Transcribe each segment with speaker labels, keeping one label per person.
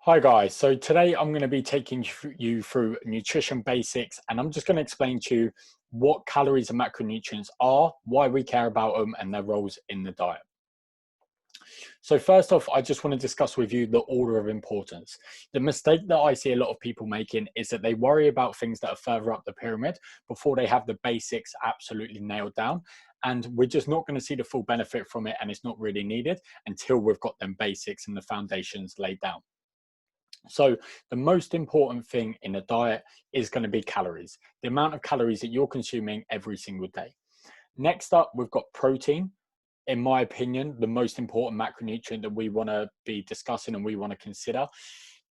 Speaker 1: Hi guys, so today I'm going to be taking you through nutrition basics, and I'm just going to explain to you what calories and macronutrients are, why we care about them, and their roles in the diet. So first off, I just want to discuss with you the order of importance. The mistake that I see a lot of people making is that they worry about things that are further up the pyramid before they have the basics absolutely nailed down. And we're just not going to see the full benefit from it, and it's not really needed until we've got them basics and the foundations laid down. So the most important thing in a diet is going to be calories, the amount of calories that you're consuming every single day. Next up, we've got protein. In my opinion, the most important macronutrient that we want to be discussing and we want to consider.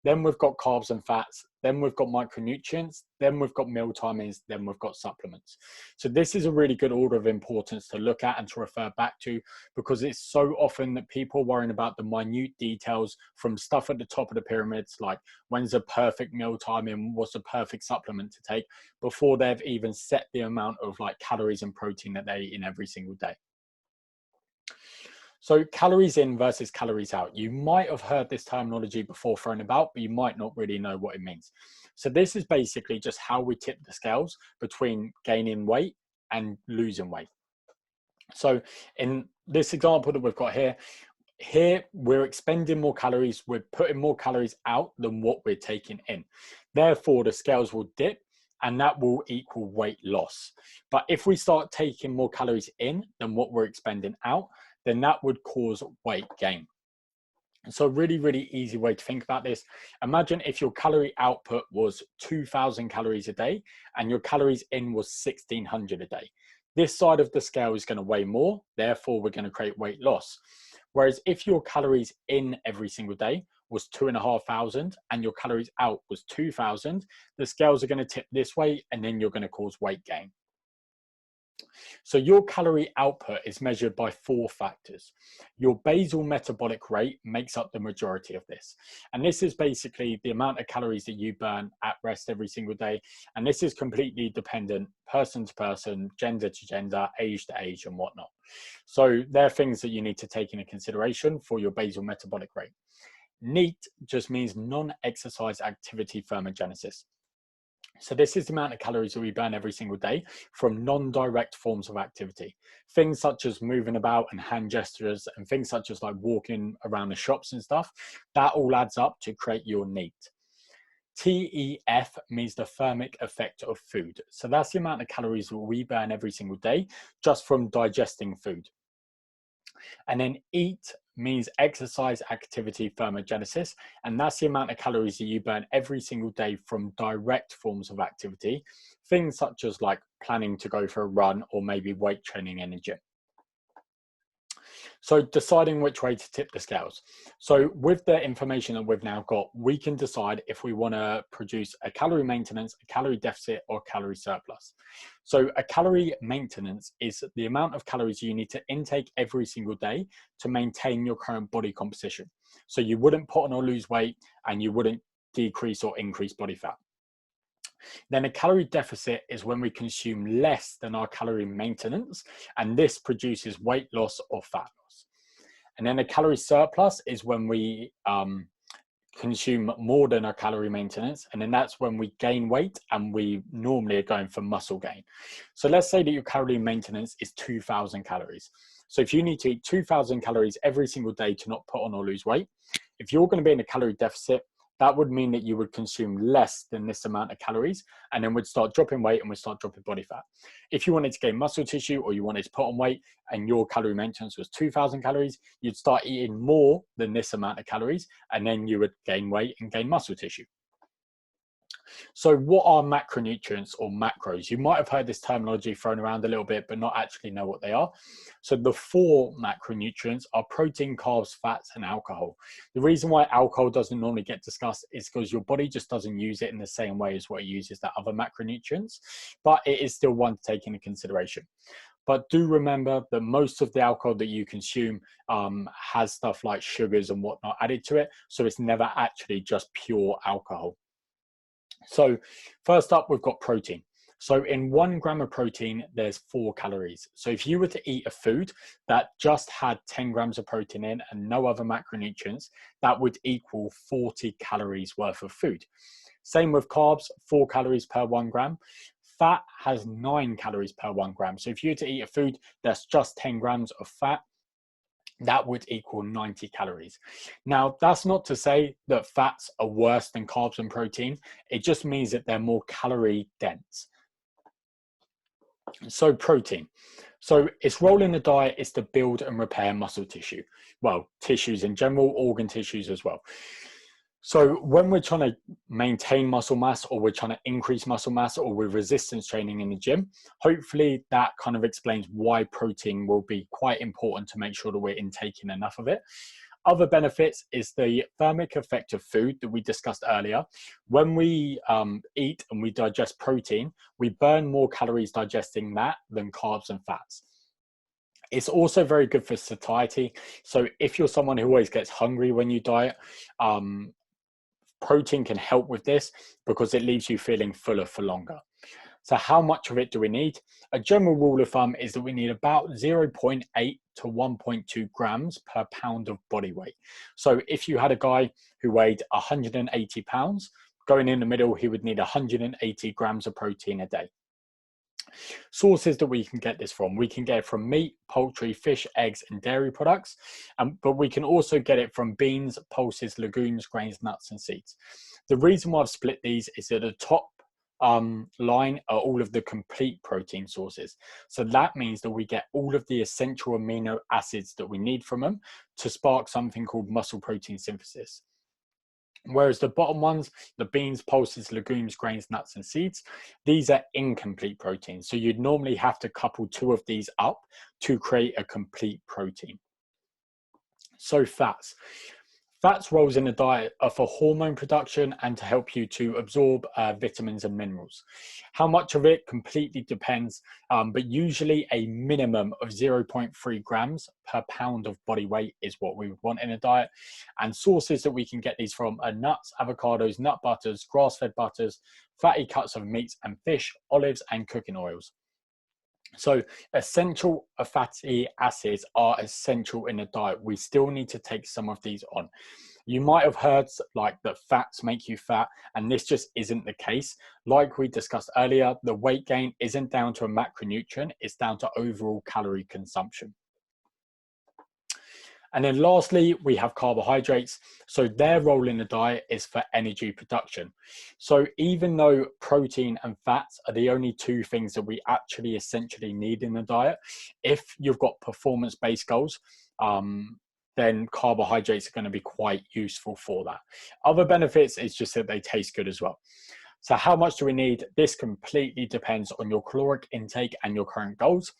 Speaker 1: Then we've got carbs and fats. Then we've got micronutrients. Then we've got meal timings. Then we've got supplements. So this is a really good order of importance to look at and to refer back to, because it's so often that people are worrying about the minute details from stuff at the top of the pyramids, like when's the perfect meal timing, what's the perfect supplement to take, before they've even set the amount of like calories and protein that they eat in every single day. So calories in versus calories out. You might have heard this terminology before thrown about, but you might not really know what it means. So this is basically just how we tip the scales between gaining weight and losing weight. So in this example that we've got here we're expending more calories, we're putting more calories out than what we're taking in. Therefore, the scales will dip, and that will equal weight loss. But if we start taking more calories in than what we're expending out, then that would cause weight gain. So really, really easy way to think about this. Imagine if your calorie output was 2,000 calories a day and your calories in was 1,600 a day. This side of the scale is going to weigh more, therefore we're going to create weight loss. Whereas if your calories in every single day was 2,500 and your calories out was 2,000, the scales are going to tip this way, and then you're going to cause weight gain. So your calorie output is measured by 4 factors. Your basal metabolic rate makes up the majority of this. And this is basically the amount of calories that you burn at rest every single day. And this is completely dependent person to person, gender to gender, age to age, and whatnot. So there are things that you need to take into consideration for your basal metabolic rate. NEAT just means non-exercise activity thermogenesis. So this is the amount of calories that we burn every single day from non-direct forms of activity. Things such as moving about and hand gestures, and things such as like walking around the shops and stuff, that all adds up to create your NEAT. TEF means the thermic effect of food. So that's the amount of calories that we burn every single day just from digesting food. And then EAT means exercise activity thermogenesis, and that's the amount of calories that you burn every single day from direct forms of activity, things such as like planning to go for a run or maybe weight training in a gym. So deciding which way to tip the scales. So with the information that we've now got, we can decide if we want to produce a calorie maintenance, a calorie deficit, or a calorie surplus. So a calorie maintenance is the amount of calories you need to intake every single day to maintain your current body composition. So you wouldn't put on or lose weight, and you wouldn't decrease or increase body fat. Then a calorie deficit is when we consume less than our calorie maintenance, and this produces weight loss or fat loss. And then a calorie surplus is when we consume more than our calorie maintenance, and then that's when we gain weight, and we normally are going for muscle gain. So let's say that your calorie maintenance is 2,000 calories. So if you need to eat 2,000 calories every single day to not put on or lose weight, if you're going to be in a calorie deficit, that would mean that you would consume less than this amount of calories, and then would start dropping weight and would start dropping body fat. If you wanted to gain muscle tissue or you wanted to put on weight and your calorie maintenance was 2,000 calories, you'd start eating more than this amount of calories, and then you would gain weight and gain muscle tissue. So what are macronutrients or macros? You might have heard this terminology thrown around a little bit, but not actually know what they are. So the 4 macronutrients are protein, carbs, fats, and alcohol. The reason why alcohol doesn't normally get discussed is because your body just doesn't use it in the same way as what it uses the other macronutrients, but it is still one to take into consideration. But do remember that most of the alcohol that you consume has stuff like sugars and whatnot added to it. So it's never actually just pure alcohol. So first up, we've got protein. So in 1 gram of protein, there's 4 calories. So if you were to eat a food that just had 10 grams of protein in and no other macronutrients, that would equal 40 calories worth of food. Same with carbs, 4 calories per 1 gram. Fat has 9 calories per 1 gram. So if you were to eat a food that's just 10 grams of fat, that would equal 90 calories. Now, that's not to say that fats are worse than carbs and protein. It just means that they're more calorie dense. So protein. So its role in the diet is to build and repair muscle tissue. Well, tissues in general, organ tissues as well. So when we're trying to maintain muscle mass, or we're trying to increase muscle mass, or with resistance training in the gym, hopefully that kind of explains why protein will be quite important to make sure that we're intaking enough of it. Other benefits is the thermic effect of food that we discussed earlier. When we eat and we digest protein, we burn more calories digesting that than carbs and fats. It's also very good for satiety. So if you're someone who always gets hungry when you diet, protein can help with this because it leaves you feeling fuller for longer. So how much of it do we need? A general rule of thumb is that we need about 0.8 to 1.2 grams per pound of body weight. So if you had a guy who weighed 180 pounds, going in the middle, he would need 180 grams of protein a day. Sources that we can get this from: we can get it from meat, poultry, fish, eggs, and dairy products, but we can also get it from beans, pulses, legumes, grains, nuts, and seeds. The reason why I've split these is that the top line are all of the complete protein sources. So that means that we get all of the essential amino acids that we need from them to spark something called muscle protein synthesis. Whereas the bottom ones, the beans, pulses, legumes, grains, nuts, and seeds, these are incomplete proteins. So you'd normally have to couple 2 of these up to create a complete protein. So fats. Fats roles in the diet are for hormone production and to help you to absorb vitamins and minerals. How much of it completely depends, but usually a minimum of 0.3 grams per pound of body weight is what we would want in a diet. And sources that we can get these from are nuts, avocados, nut butters, grass-fed butters, fatty cuts of meats and fish, olives, and cooking oils. So essential fatty acids are essential in a diet. We still need to take some of these on. You might have heard like that fats make you fat, and this just isn't the case. Like we discussed earlier, the weight gain isn't down to a macronutrient, it's down to overall calorie consumption. And then lastly, we have carbohydrates. So their role in the diet is for energy production. So even though protein and fats are the only 2 things that we actually essentially need in the diet, if you've got performance-based goals, then carbohydrates are going to be quite useful for that. Other benefits is just that they taste good as well. So how much do we need? This completely depends on your caloric intake and your current goals.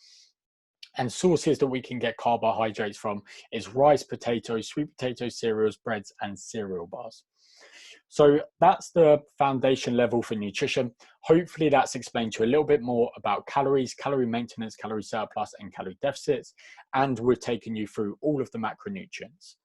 Speaker 1: And sources that we can get carbohydrates from is rice, potatoes, sweet potato cereals, breads, and cereal bars. So that's the foundation level for nutrition. Hopefully that's explained to you a little bit more about calories, calorie maintenance, calorie surplus, and calorie deficits. And we've taken you through all of the macronutrients.